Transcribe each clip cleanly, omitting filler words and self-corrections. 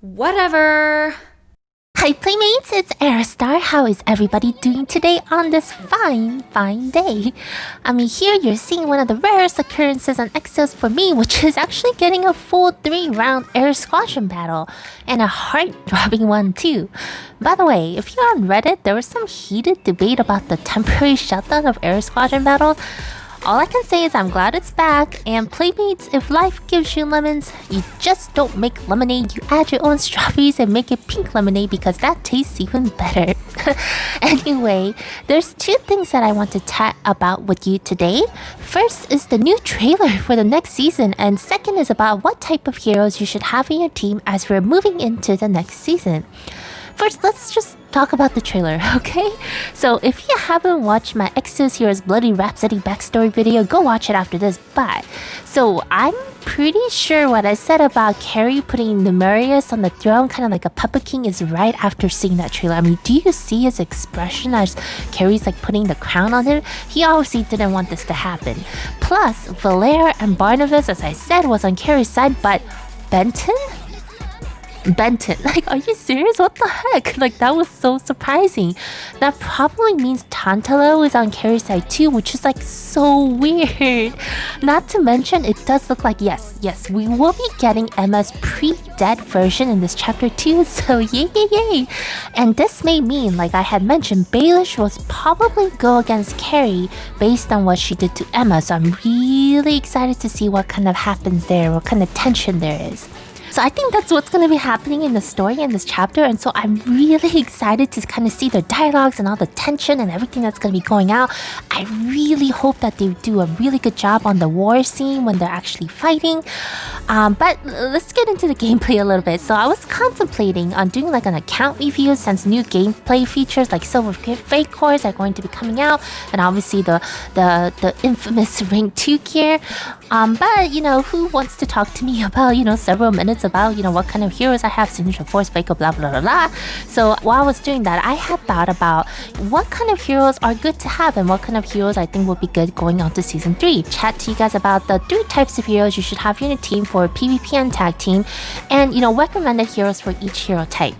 Whatever. Hi Playmates, it's Airstars. How is everybody doing today on this fine day? Here you're seeing one of the rarest occurrences on Exos for me, which is actually getting a full 3-round Air Squadron battle, and a heart-throbbing one too. By the way, if you're on Reddit, there was some heated debate about the temporary shutdown of Air Squadron battles. All I can say is I'm glad it's back, and Playmates, if life gives you lemons, you just don't make lemonade, you add your own strawberries and make it pink lemonade because that tastes even better. Anyway, there's two things that I want to chat about with you today. First is the new trailer for the next season, and second is about what type of heroes you should have in your team as we're moving into the next season. First, let's just talk about the trailer, okay? So if you haven't watched my Exos Heroes Bloody Rhapsody backstory video, go watch it after this. So I'm pretty sure what I said about Carrie putting Numerius on the throne, kind of like a puppet king, is right after seeing that trailer. Do you see his expression as Carrie's like putting the crown on him? He obviously didn't want this to happen. Plus, Valere and Barnabas, as I said, was on Carrie's side, but Benton, are you serious? What the heck? That was so surprising. That probably means Tantalo is on Carrie's side too, which is so weird. Not to mention, it does look like, yes, we will be getting Emma's pre-dead version in this chapter too, so yay. And this may mean, like I had mentioned, Baelish will probably go against Carrie based on what she did to Emma, so I'm really excited to see what kind of happens there, what kind of tension there is. So I think that's what's going to be happening in the story in this chapter, and so I'm really excited to kind of see their dialogues and all the tension and everything that's going to be going out. I really hope that they do a really good job on the war scene when they're actually fighting. But let's get into the gameplay a little bit. So I was contemplating on doing an account review since new gameplay features like silver fatecores are going to be coming out, and obviously the infamous rank 2 gear. But who wants to talk to me about several minutes about what kind of heroes I have, signature force, Faker, blah blah blah. So while I was doing that, I had thought about what kind of heroes are good to have and what kind of heroes I think would be good going on to season 3. Chat to you guys about the 3 types of heroes you should have in your team for PvP and tag team, and recommended heroes for each hero type.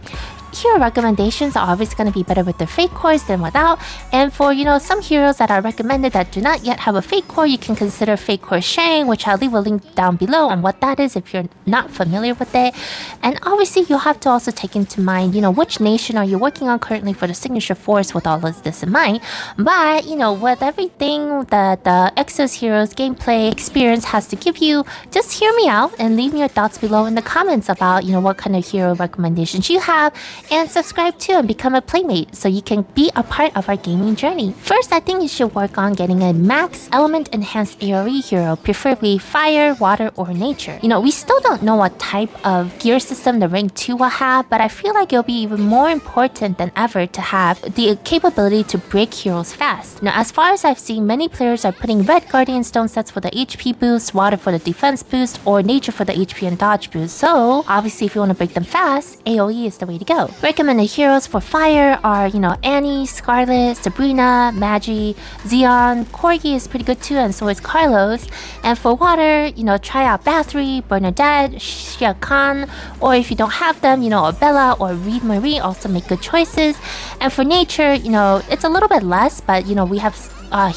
Hero recommendations are obviously going to be better with the fake cores than without, and for some heroes that are recommended that do not yet have a fake core, you can consider fake core sharing, which I'll leave a link down below on what that is if you're not familiar with it. And obviously you'll have to also take into mind which nation are you working on currently for the signature force with all of this in mind. But with everything that the Exos Heroes gameplay experience has to give you, just hear me out and leave me your thoughts below in the comments about what kind of hero recommendations you have, and subscribe to and become a playmate so you can be a part of our gaming journey. First, I think you should work on getting a max element enhanced AoE hero, preferably fire, water, or nature. We still don't know what type of gear system the rank 2 will have, but I feel like it'll be even more important than ever to have the capability to break heroes fast. Now, as far as I've seen, many players are putting red guardian stone sets for the HP boost, water for the defense boost, or nature for the HP and dodge boost. So obviously if you want to break them fast, AoE is the way to go. Recommended heroes for fire are, Annie, Scarlet, Sabrina, Magi, Xeon, Corgi is pretty good too, and so is Carlos. And for water, try out Bathory, Bernadette, Shia Khan, or if you don't have them, Bella or Reed Marie also make good choices. And for nature, it's a little bit less, but we have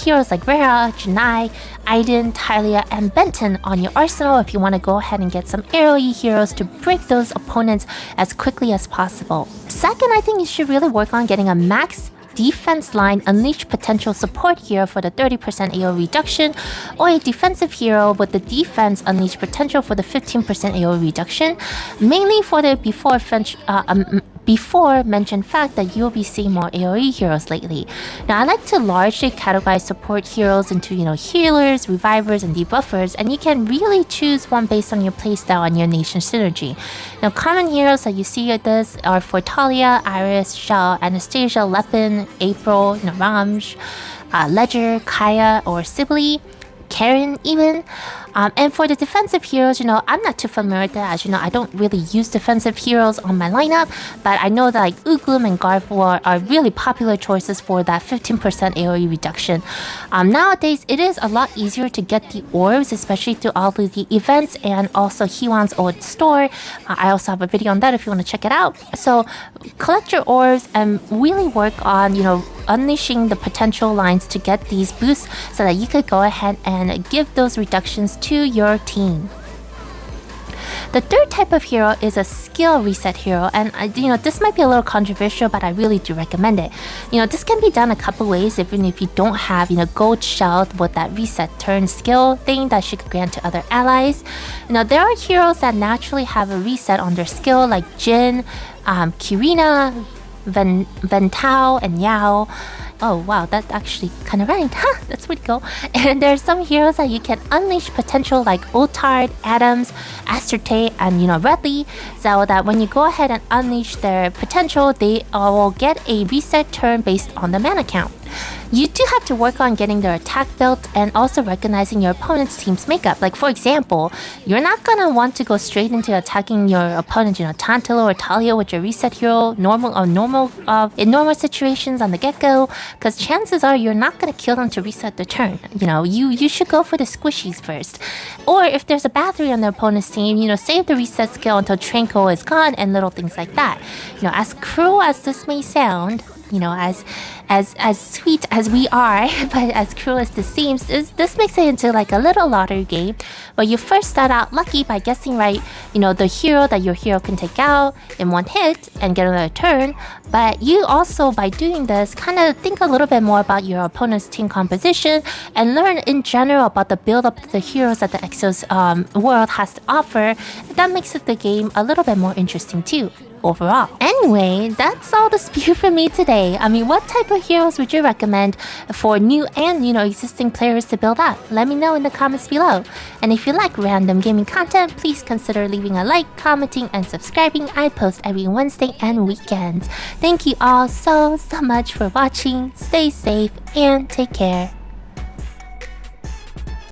heroes like Rhea, Janai, Aiden, Tylia, and Benton on your arsenal if you want to go ahead and get some AoE heroes to break those opponents as quickly as possible. Second, I think you should really work on getting a max defense line unleash potential support hero for the 30% AoE reduction, or a defensive hero with the defense unleash potential for the 15% AoE reduction, mainly for the before mentioned fact that you'll be seeing more AoE heroes lately. Now, I like to largely categorize support heroes into, healers, revivers, and debuffers, and you can really choose one based on your playstyle and your nation synergy. Now, common heroes that you see at this are for Talia, Iris, Shell, Anastasia, Lepin, April, Naramj, Ledger, Kaya, or Sibylle, Karen even. And for the defensive heroes, I'm not too familiar with that. As you know, I don't really use defensive heroes on my lineup, but I know that like Uglum and Gardevoir are really popular choices for that 15% AoE reduction. Nowadays, it is a lot easier to get the orbs, especially through all of the events and also Hiwan's old store. I also have a video on that if you want to check it out. So collect your orbs and really work on, unleashing the potential lines to get these boosts so that you could go ahead and give those reductions to your team. The third type of hero is a skill reset hero, and this might be a little controversial, but I really do recommend it. This can be done a couple ways, even if you don't have gold shell with that reset turn skill thing that she could grant to other allies. There are heroes that naturally have a reset on their skill, like Jin, Kirina, Ventao, and Yao. Oh wow, that actually kind of rhymed. That's pretty cool. And there's some heroes that you can unleash potential like Ultard, Adams, Asterte, and Redley, so that when you go ahead and unleash their potential, they will get a reset turn based on the mana count. You do have to work on getting their attack built and also recognizing your opponent's team's makeup. Like for example, you're not gonna want to go straight into attacking your opponent, Tantalo or Talia with your reset hero in normal situations on the get-go, because chances are you're not gonna kill them to reset the turn. You should go for the squishies first. Or if there's a battery on the opponent's team, save the reset skill until Tranquil is gone and little things like that. As cruel as this may sound, as sweet as we are, but as cruel as this seems, this makes it into like a little lottery game where you first start out lucky by guessing right, the hero that your hero can take out in one hit and get another turn. But you also, by doing this, kind of think a little bit more about your opponent's team composition and learn in general about the build-up of the heroes that the Exos world has to offer. That makes the game a little bit more interesting too. Overall. Anyway, that's all the spew for me today. What type of heroes would you recommend for new and existing players to build up? Let me know in the comments below. And if you like random gaming content, please consider leaving a like, commenting, and subscribing. I post every Wednesday and weekends. Thank you all so much for watching. Stay safe and take care.